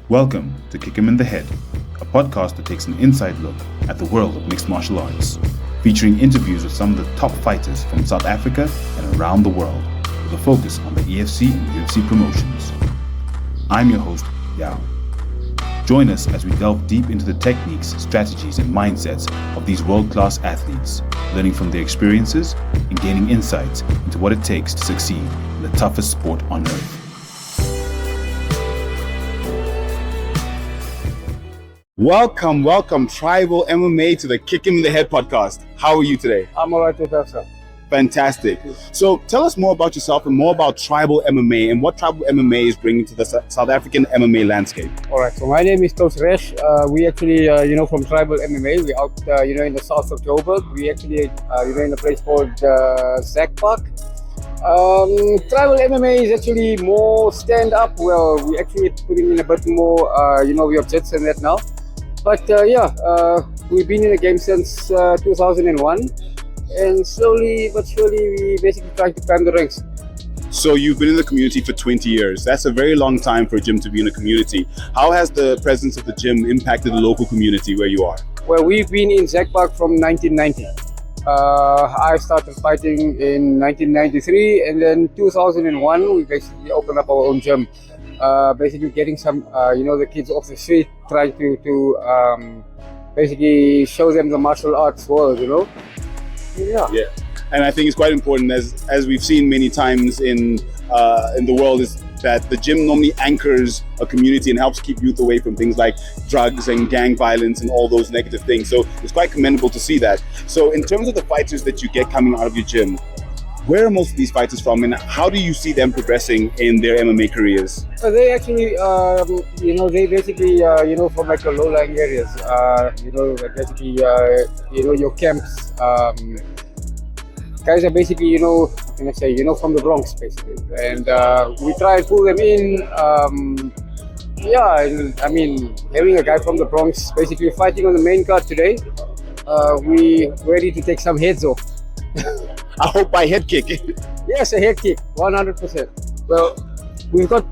Welcome to Kick 'em in the Head, a podcast that takes an inside look at the world of mixed martial arts, featuring interviews with some of the top fighters from South Africa and around the world, with a focus on the EFC and UFC promotions. I'm your host, Yaw. Join us as we delve deep into the techniques, strategies, and mindsets of these world-class athletes, learning from their experiences and gaining insights into what it takes to succeed in the toughest sport on earth. Welcome, Tribal MMA to the Kick 'em in the Head podcast. How are you today? I'm alright with that, sir. Fantastic. So tell us more about yourself and more about Tribal MMA and what Tribal MMA is bringing to the South African MMA landscape. Alright, so my name is Coach Rasheed. We actually, from Tribal MMA. We're out, in the south of Joburg. We actually, in a place called Zak Park. Tribal MMA is actually more stand-up. Well, we're actually putting in a bit more, we have jits and that now. But we've been in the game since 2001, and slowly but surely we basically trying to climb the ranks. So you've been in the community for 20 years. That's a very long time for a gym to be in a community. How has the presence of the gym impacted the local community where you are? Well, we've been in Zak Park from 1990. I started fighting in 1993, and then 2001 we basically opened up our own gym. Basically getting some, the kids off the street, trying to basically show them the martial arts world, Yeah. And I think it's quite important, as we've seen many times in the world, is that the gym normally anchors a community and helps keep youth away from things like drugs and gang violence and all those negative things. So it's quite commendable to see that. So in terms of the fighters that you get coming out of your gym, where are most of these fighters from, and how do you see them progressing in their MMA careers? They actually, they basically, from like the low-lying areas, basically, your camps. Guys are basically, from the Bronx, basically. And we try and pull them in. Having a guy from the Bronx basically fighting on the main card today, we ready to take some heads off. I hope by head kick. Yes, a head kick, 100%. Well, we've got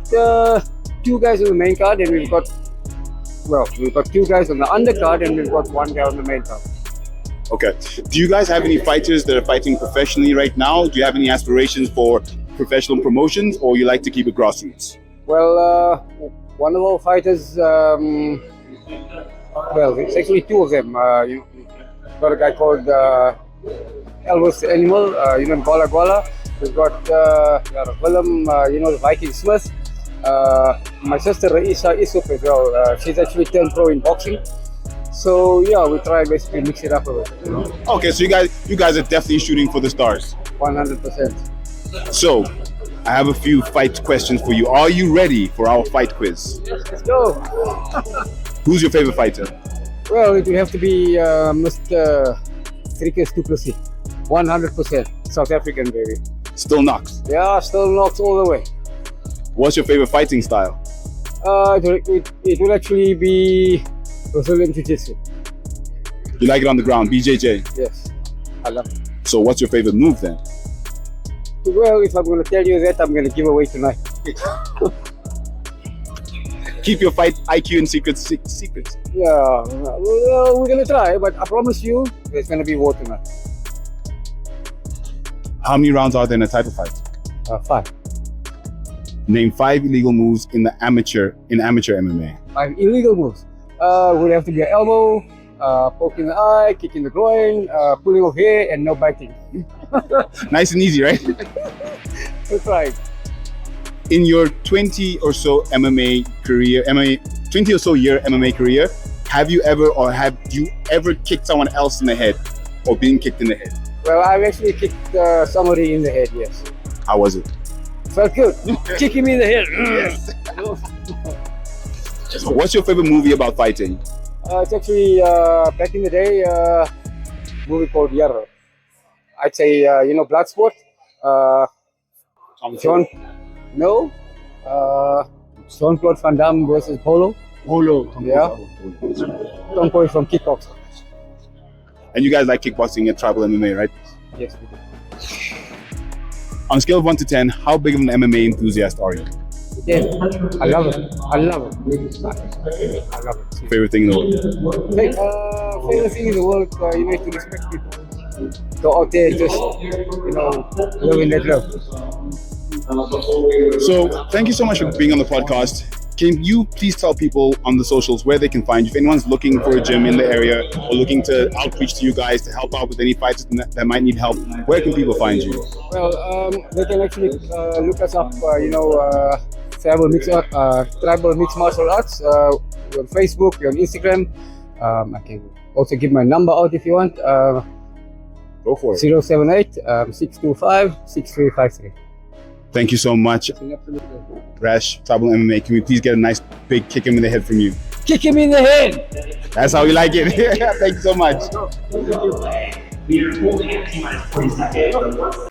2 guys on the main card, and we've got 2 guys on the undercard, and we've got 1 guy on the main card. Okay. Do you guys have any fighters that are fighting professionally right now? Do you have any aspirations for professional promotions, or you like to keep it grassroots? Well, one of our fighters, it's actually 2 of them. You've got a guy called Elvis Animal, Gwala Gwala. We've got Willem, the Viking Smith. My sister Rashaad Essop as well. She's actually turned pro in boxing. So yeah, we try basically mix it up a bit. Okay, so you guys are definitely shooting for the stars. 100%. So I have a few fight questions for you. Are you ready for our fight quiz? Yes, let's go. Who's your favorite fighter? Well, it will have to be Mr. Trikus Du Plessis. 100%. South African, baby. Still knocks. Yeah, still knocks all the way. What's your favorite fighting style? It will actually be Brazilian jiu-jitsu. You like it on the ground, BJJ? Yes, I love it. So what's your favorite move then? Well, if I'm going to tell you that, I'm going to give away tonight. Keep your fight IQ and secrets. Yeah, well, we're going to try, but I promise you, there's going to be war tonight. How many rounds are there in a title fight? 5. Name 5 illegal moves in amateur MMA. 5 illegal moves. Would have to be an elbow, poke in the eye, kick in the groin, pulling of hair, and no biting. Nice and easy, right? That's right. In your 20 or so year MMA career, have you ever kicked someone else in the head or been kicked in the head? Well, I've actually kicked somebody in the head, yes. How was it? Felt good. Kicking me in the head. Yes. So what's your favorite movie about fighting? It's actually, back in the day, a movie called Yaw. I'd say, Bloodsport. Jean-Claude Van Damme versus Polo. Yeah. Tom Boy from kickboxing. And you guys like kickboxing at Tribal MMA, right? Yes, we do. On a scale of 1 to 10, how big of an MMA enthusiast are you? Yeah, I love it. I love it. I love it. Favorite thing in the world? Favorite thing in the world, you know, to respect people. Go out there, just, you know, living that love. So thank you so much for being on the podcast. Can you please tell people on the socials where they can find you? If anyone's looking for a gym in the area or looking to outreach to you guys to help out with any fighters that might need help, where can people find you? Well, they can actually look us up, you know, Tribal Mixed Martial Arts. We're on Facebook, we're on Instagram. I can also give my number out if you want. Go for it. 078 625 6353. Thank you so much, Rash, Tribal MMA. Can we please get a nice big kick him in the head from you? Kick him in the head! That's how we like it. Thank you so much. We are holding at T-minus 40 seconds.